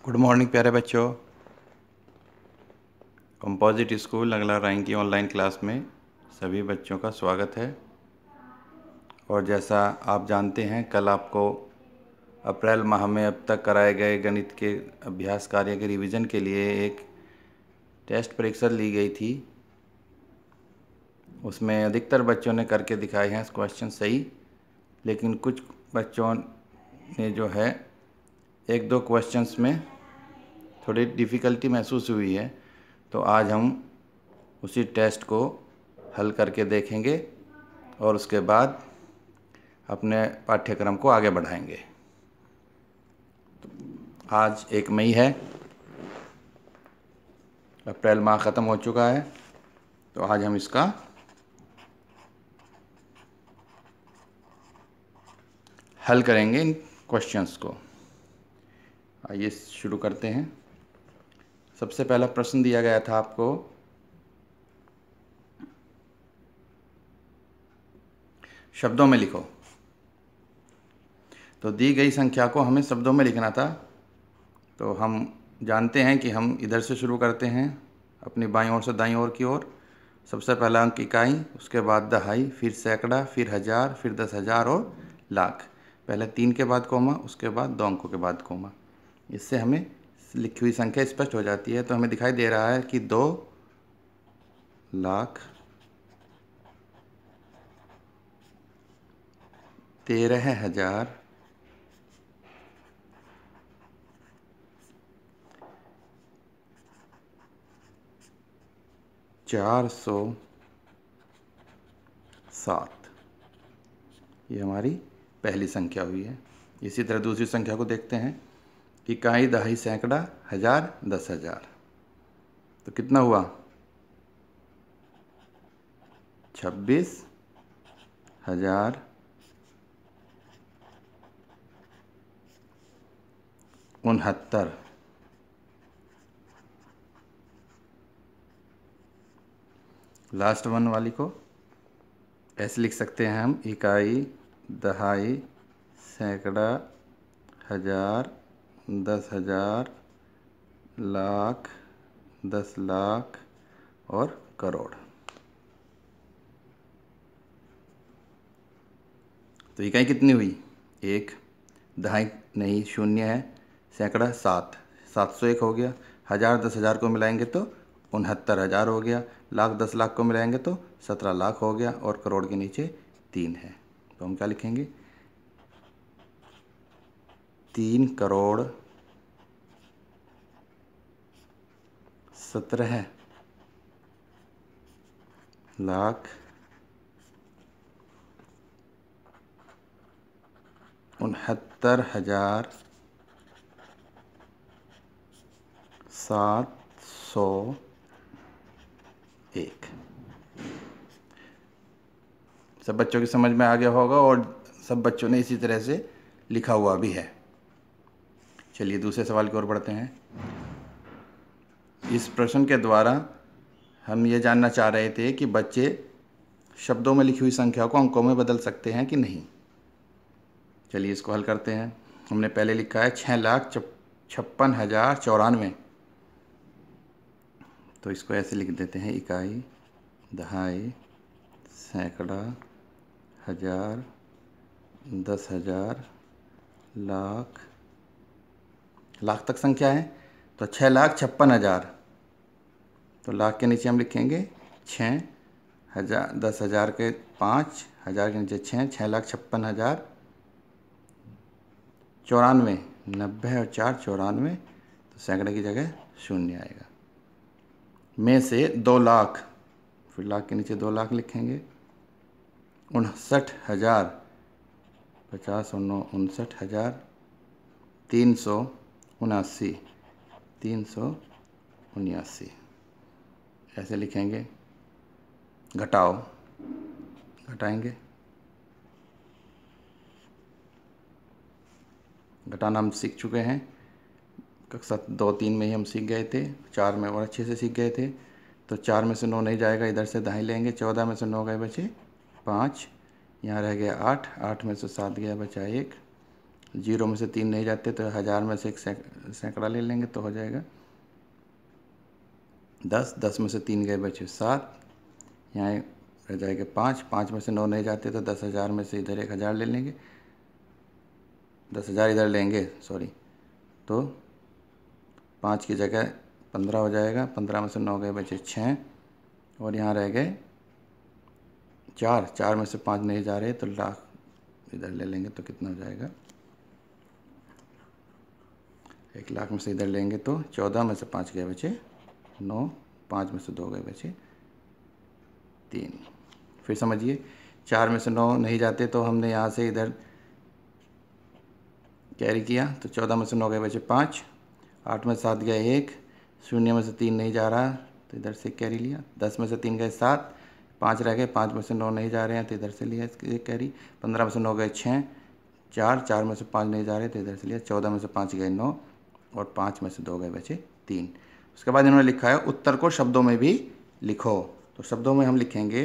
Good morning प्यारे बच्चों। Composite school अगला रैंक की ऑनलाइन क्लास में सभी बच्चों का स्वागत है। और जैसा आप जानते हैं, कल आपको अप्रैल माह में अब तक कराए गए गणित के अभ्यास कार्य के रिवीजन के लिए एक टेस्ट परीक्षा ली गई थी। उसमें अधिकतर बच्चों ने करके दिखाए हैं क्वेश्चन सही, लेकिन कुछ बच्चों ने जो है एक दो क्वेश्चंस में थोड़ी डिफ़िकल्टी महसूस हुई है। तो आज हम उसी टेस्ट को हल करके देखेंगे और उसके बाद अपने पाठ्यक्रम को आगे बढ़ाएंगे। आज 1 मई है, अप्रैल माह ख़त्म हो चुका है, तो आज हम इसका हल करेंगे इन क्वेश्चंस को। आइए शुरू करते हैं। सबसे पहला प्रश्न दिया गया था आपको, शब्दों में लिखो। तो दी गई संख्या को हमें शब्दों में लिखना था। तो हम जानते हैं कि हम इधर से शुरू करते हैं, अपनी बाईं ओर से दाईं ओर की ओर। सबसे पहला अंक इकाई, उसके बाद दहाई, फिर सैकड़ा, फिर हज़ार, फिर 10,000 और लाख। पहले 3 के बाद कोमा, उसके बाद 2 अंकों के बाद कोमा। इससे हमें लिखी हुई संख्या स्पष्ट हो जाती है। तो हमें दिखाई दे रहा है कि 2,13,000 407, ये हमारी पहली संख्या हुई है। इसी तरह दूसरी संख्या को देखते हैं, इकाई, दहाई, सैकड़ा, हज़ार, 10,000। तो कितना हुआ? 26,069। लास्ट वन वाली को ऐसे लिख सकते हैं हम, इकाई, दहाई, सैकड़ा, हज़ार, 10,000, लाख, 10 लाख और करोड़। तो इकाई कितनी हुई? 1। दहाई नहीं, 0 है। सैकड़ा 7, 701 हो गया। हज़ार 10,000 को मिलाएंगे तो 69,000 हो गया। लाख 10 लाख को मिलाएंगे तो 17 लाख हो गया। और करोड़ के नीचे 3 है, तो हम क्या लिखेंगे? 3 करोड़ 17 लाख 69,701। सब बच्चों की समझ में आ गया होगा और सब बच्चों ने इसी तरह से लिखा हुआ भी है। चलिए दूसरे सवाल की ओर बढ़ते हैं। इस प्रश्न के द्वारा हम ये जानना चाह रहे थे कि बच्चे शब्दों में लिखी हुई संख्या को अंकों में बदल सकते हैं कि नहीं। चलिए इसको हल करते हैं। हमने पहले लिखा है 6,56,094। तो इसको ऐसे लिख देते हैं, इकाई, दहाई, सैकड़ा, हज़ार, 10,000, लाख। लाख तक संख्या है तो 6,56,000। तो लाख के नीचे हम लिखेंगे 6, 10,000 के 5, हज़ार के नीचे 6, 6,56,000, 94, 90 और 4 94। तो सैकड़े की जगह 0 आएगा। में से 2 लाख, फिर लाख के नीचे 2 लाख लिखेंगे। 59,000, 50 और 9 59,000, 379, 379 ऐसे लिखेंगे। घटाओ, घटाएंगे। घटाना हम सीख चुके हैं, कक्षा 2-3 में ही हम सीख गए थे। 4 में और अच्छे से सीख गए थे। तो 4 में से 9 नहीं जाएगा, इधर से दाएं लेंगे। 14 में से 9 गए बचे 5, यहाँ रह गया 8, 8 में से 7 गया बचा 1। जीरो में से 3 नहीं जाते तो 1000 में से एक सैकड़ा ले लेंगे तो हो जाएगा 10। 10 में से 3 गए बचे 7, यहाँ रह जाएगा 5। 5 में से 9 नहीं जाते तो 10,000 में से इधर 1000 ले लेंगे, 10,000 इधर लेंगे सॉरी, तो 5 की जगह 15 हो जाएगा। 15 में से 9 गए बचे 6 और यहाँ रह गए 4। 4 में से 5 नहीं जा रहे तो लाख इधर ले लेंगे तो कितना हो जाएगा 1 लाख में से इधर लेंगे तो 14 में से 5 गए बचे 9, 5 में से 2 गए बचे 3। फिर समझिए 4 में से 9 नहीं जाते तो हमने यहाँ से इधर कैरी किया तो 14 में से 9 गए बचे 5, 8 में से 7 गए 1, 0 में से 3 नहीं जा रहा तो इधर से कैरी लिया। 10 में से 3 गए 7, 5 रह गए, 5 में से 9 नहीं जा रहे हैं तो इधर से लिया एक कैरी। 15 में से 9 गए 6, 4, 4 में से 5 नहीं जा रहे तो इधर से लिया। 14 में से 5 गए 9 और 5 में से 2 गए बचे 3। उसके बाद इन्होंने लिखा है उत्तर को शब्दों में भी लिखो। तो शब्दों में हम लिखेंगे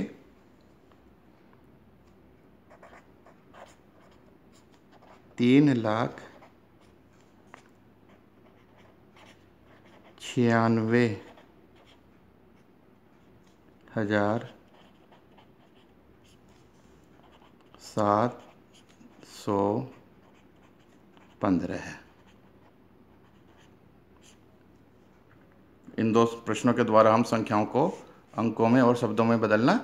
3,96,715 है। इन 2 प्रश्नों के द्वारा हम संख्याओं को अंकों में और शब्दों में बदलना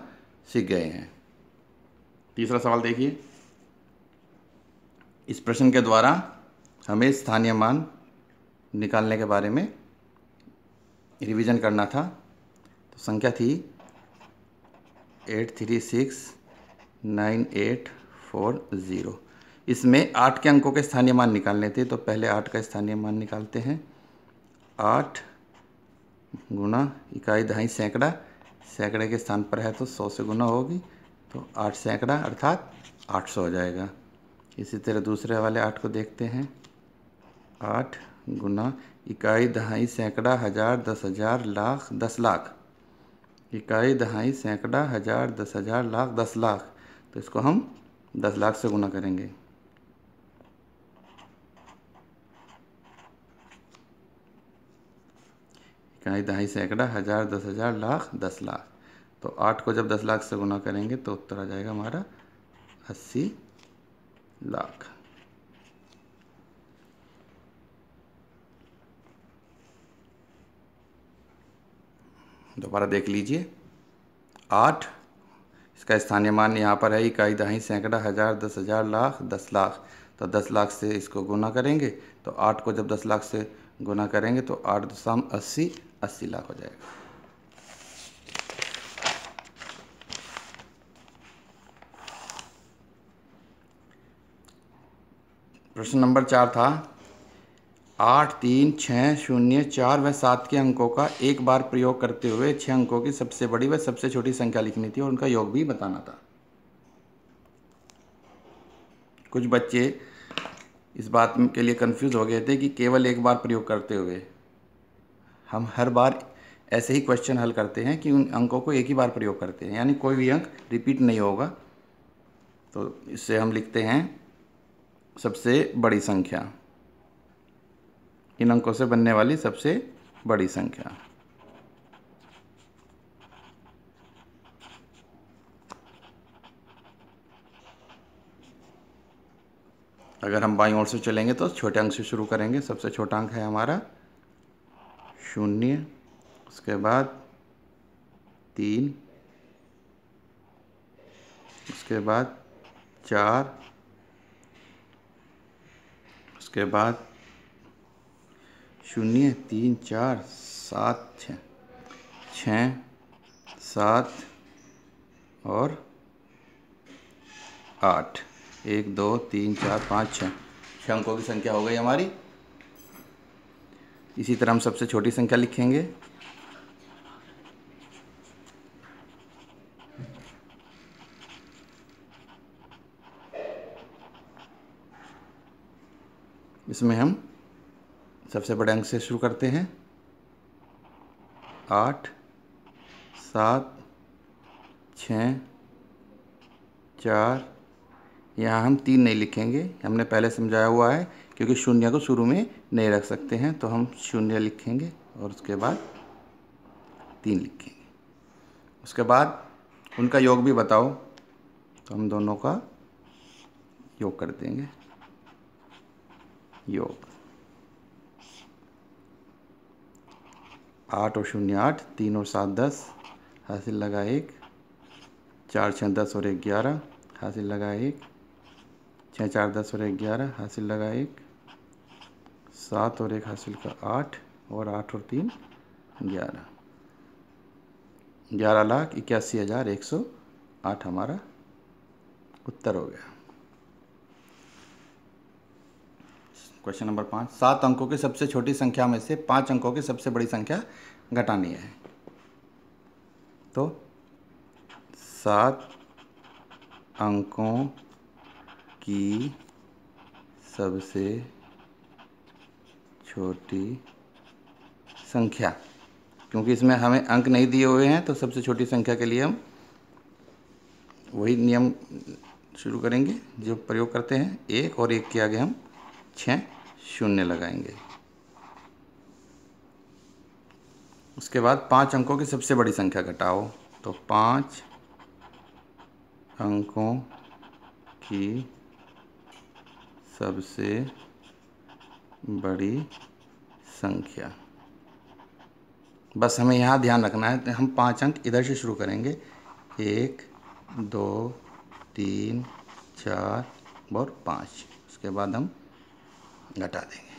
सीख गए हैं। तीसरा सवाल देखिए। इस प्रश्न के द्वारा हमें स्थानीय मान निकालने के बारे में रिवीजन करना था। तो संख्या थी 8369840। इसमें 8 के अंकों के स्थानीय मान निकालने थे तो पहले 8 का स्थानीय मान निकालते हैं। 8 गुना इकाई दहाई सैकड़ा, सैकड़े के स्थान पर है तो 100 से गुना होगी तो 8 सैकड़ा अर्थात 800 हो जाएगा। इसी तरह दूसरे वाले 8 को देखते हैं। 8 गुना इकाई दहाई सैकड़ा हज़ार 10,000 लाख 10 लाख, इकाई दहाई सैकड़ा हज़ार 10,000 लाख 10 लाख, तो इसको हम 10 लाख से गुना करेंगे। इकाई दहाई सैकड़ा हज़ार 10,000 लाख 10 लाख, तो 8 को जब 10 लाख से गुना करेंगे तो उत्तर आ जाएगा हमारा 80 लाख। दोबारा देख लीजिए। 8 इसका स्थानीय मान यहाँ पर है इकाई दहाई सैकड़ा हज़ार 10,000 लाख 10 लाख, तो 10 लाख से इसको गुना करेंगे तो 8 को जब 10 लाख से गुना करेंगे तो 8 दशम 80 लाख हो जाएगा। प्रश्न नंबर 4 था 8, 3, 6, 0, 4 व 7 के अंकों का एक बार प्रयोग करते हुए 6 अंकों की सबसे बड़ी व सबसे छोटी संख्या लिखनी थी और उनका योग भी बताना था। कुछ बच्चे इस बात के लिए कंफ्यूज हो गए थे कि केवल एक बार प्रयोग करते हुए, हम हर बार ऐसे ही क्वेश्चन हल करते हैं कि उन अंकों को एक ही बार प्रयोग करते हैं, यानी कोई भी अंक रिपीट नहीं होगा। तो इससे हम लिखते हैं सबसे बड़ी संख्या, इन अंकों से बनने वाली सबसे बड़ी संख्या। अगर हम बाईं ओर से चलेंगे तो छोटे अंक से शुरू करेंगे। सबसे छोटा अंक है हमारा 0, उसके बाद 3, उसके बाद 4, उसके बाद 0, 3, 4, 7, 6, 7 और 8। 1, 2, 3, 4, 5, 6 अंकों की संख्या हो गई हमारी। इसी तरह हम सबसे छोटी संख्या लिखेंगे। इसमें हम सबसे बड़े अंक से शुरू करते हैं। 8, 7, 6, 4, यहाँ हम 3 नहीं लिखेंगे, हमने पहले समझाया हुआ है, क्योंकि शून्य को शुरू में नहीं रख सकते हैं, तो हम 0 लिखेंगे और उसके बाद 3 लिखेंगे। उसके बाद उनका योग भी बताओ, तो हम दोनों का योग कर देंगे। योग 8 और 0 8, 3 और 7 10, हासिल लगा 1, 4 6 10 और 1 11, हासिल लगा 1, 6 4 10 और 1 11, हासिल लगा 1, 7 और 1 हासिल का 8, और 8 और 3 11, 11,81,108 हमारा उत्तर हो गया। क्वेश्चन नंबर 5, 7 अंकों की सबसे छोटी संख्या में से 5 अंकों की सबसे बड़ी संख्या घटानी है। तो 7 अंकों की सबसे छोटी संख्या, क्योंकि इसमें हमें अंक नहीं दिए हुए हैं, तो सबसे छोटी संख्या के लिए हम वही नियम शुरू करेंगे जो प्रयोग करते हैं, 1 और 1 के आगे हम 6 शून्य लगाएंगे। उसके बाद 5 अंकों की सबसे बड़ी संख्या घटाओ, तो 5 अंकों की सबसे बड़ी संख्या, बस हमें यहाँ ध्यान रखना है, तो हम 5 अंक इधर से शुरू करेंगे, 1 2 3 4 और 5, उसके बाद हम घटा देंगे।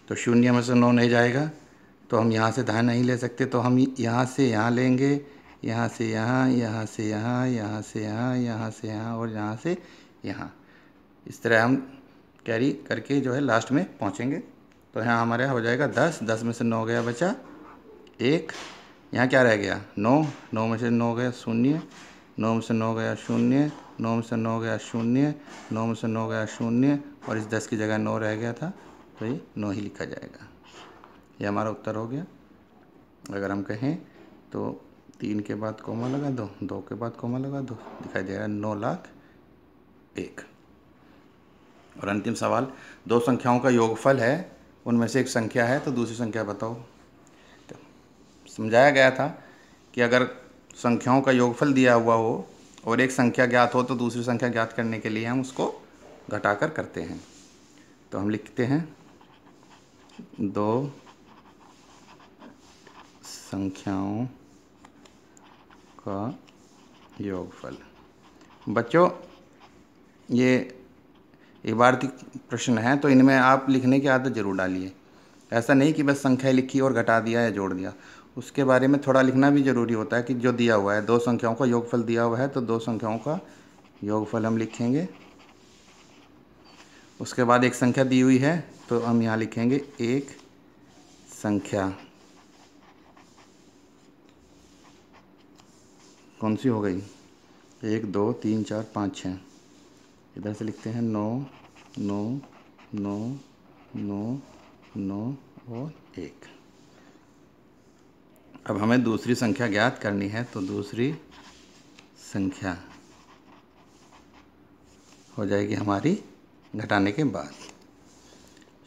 तो 0 में से 9 नहीं जाएगा, तो हम यहाँ से दाएं नहीं ले सकते, तो हम यहाँ से यहाँ लेंगे, यहाँ से यहाँ, यहाँ से यहाँ, यहाँ से यहाँ, यहाँ से यहाँ और यहाँ से यहाँ, इस तरह हम कैरी करके जो है लास्ट में पहुँचेंगे। तो यहाँ हमारे यहाँ हो जाएगा 10, 10 में से 9 गया बचा 1, यहाँ क्या रह गया 9, 9 में से 9 गया 0, 9 में से 9 गया 0, 9 में से 9 गया 0, 9 में से 9 गया 0, और इस 10 की जगह 9 रह गया था, तो ये 9 ही लिखा जाएगा। ये हमारा उत्तर हो गया। अगर हम कहें तो 3 के बाद कोमा लगा दो, 2 के बाद कोमा लगा दो, दिखाई दे रहा है 9,01,000। और अंतिम सवाल, 2 संख्याओं का योगफल है, उनमें से एक संख्या है, तो दूसरी संख्या बताओ। तो समझाया गया था कि अगर संख्याओं का योगफल दिया हुआ हो और एक संख्या ज्ञात हो, तो दूसरी संख्या ज्ञात करने के लिए हम उसको घटाकर करते हैं। तो हम लिखते हैं 2 संख्याओं का योगफल। बच्चों, ये इबारती प्रश्न है, तो इनमें आप लिखने की आदत ज़रूर डालिए। ऐसा नहीं कि बस संख्या लिखी और घटा दिया या जोड़ दिया, उसके बारे में थोड़ा लिखना भी ज़रूरी होता है कि जो दिया हुआ है, 2 संख्याओं का योगफल दिया हुआ है, तो 2 संख्याओं का योगफल हम लिखेंगे। उसके बाद एक संख्या दी हुई है, तो हम यहाँ लिखेंगे एक संख्या। कौन सी हो गई? 1 2 3 4 5 6, इधर से लिखते हैं 9 9 9 9 9 और 1। अब हमें दूसरी संख्या ज्ञात करनी है, तो दूसरी संख्या हो जाएगी हमारी घटाने के बाद।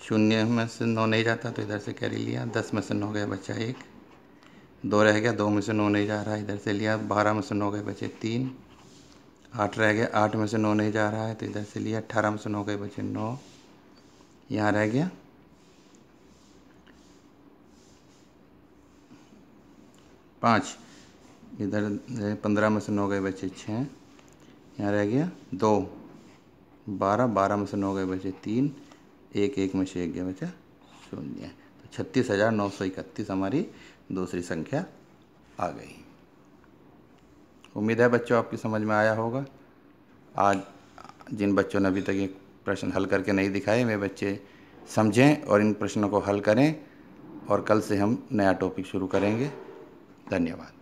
0 में से 9 नहीं जाता, तो इधर से कैरी लिया, 10 में से 9 गया बचा 1, 2 रह गया, 2 में से 9 नहीं जा रहा है, इधर से लिया, 12 में से 9 गए बचे 3, 8 रह गया, 8 में से 9 नहीं जा रहा है, तो इधर से लिया, 18 में से 9 गए बचे 9, यहाँ रह गया 5, इधर 15 में से 9 गए बचे 6, यहाँ रह गया 2, 12, 12 में से 9 गए बचे 3, 1, 1 में से 1 गया बचा 0। तो 36,931 हमारी दूसरी संख्या आ गई। उम्मीद है बच्चों आपकी समझ में आया होगा। आज जिन बच्चों ने अभी तक ये प्रश्न हल करके नहीं दिखाए, वे बच्चे समझें और इन प्रश्नों को हल करें, और कल से हम नया टॉपिक शुरू करेंगे। धन्यवाद।